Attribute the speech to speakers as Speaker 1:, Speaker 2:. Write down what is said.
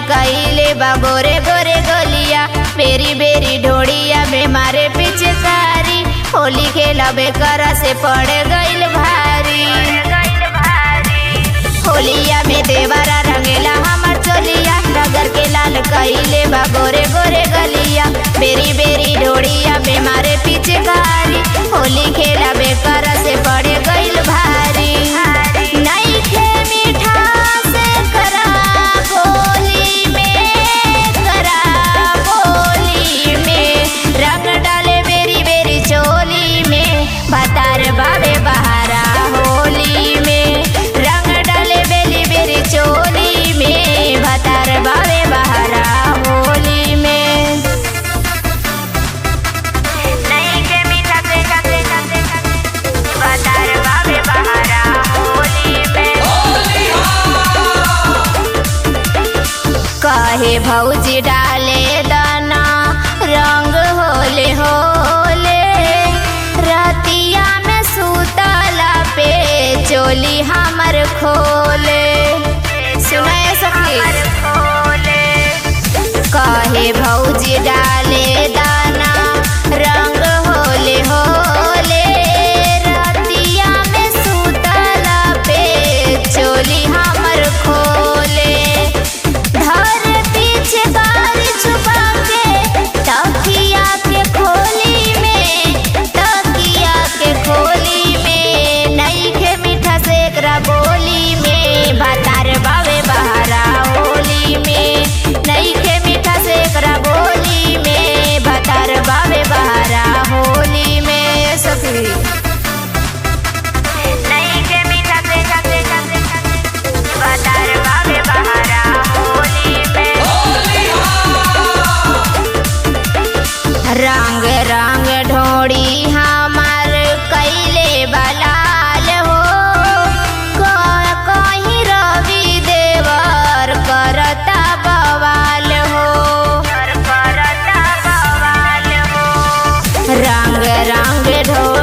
Speaker 1: कईले बा गोरे गोरे गलिया, बेरी बेरी ढोड़िया में मारे पिचकारी, होली खेलबे करा से पड़ गइल भारी। होलिया में देवरा रंगेला हमर चोलिया, डगर के लाल कईले बा गोरे गोरे गलिया, बेरी बेरी ढोड़िया में मारे पिचकारी, होली खेलबे करा से पड़ गइल भारी। नइखे मीठा से करा होली में, करा होली में, रंग डाले बेरी बेरी चोली में, भतार बाबे बहारा होली में, रंग डाले बेरी बेरी चोली में, भतार बाबे बहारा होली में। नइखे मीठा से भतार बाबे बहारा होली में। कहे भौजी डाले दाना रंग होले होले, रतिया में सुतला पे चोली हमर खोले। सुनाए सखी कहे भौजी डाले दाना रंग होले होले, रतिया में सुतला पे चोली हमर खोले। धर पीछे बार छुपा के तकिया के खोली में, तकिया के खोली में, नइखे मीठा से एकरा बोली में, भतार बाबे बहारा होली में, नइखे मीठा से एकरा बोली में, भतार बाबे बहारा होली में। सखी नइखे मीठा से भतार बाबे बहारा होली में। रंग रंग ढोड़ी हमार कईले बलाल हो, कहीं रवि देवर करता बवाल हो, रंग रंग ढोड़ी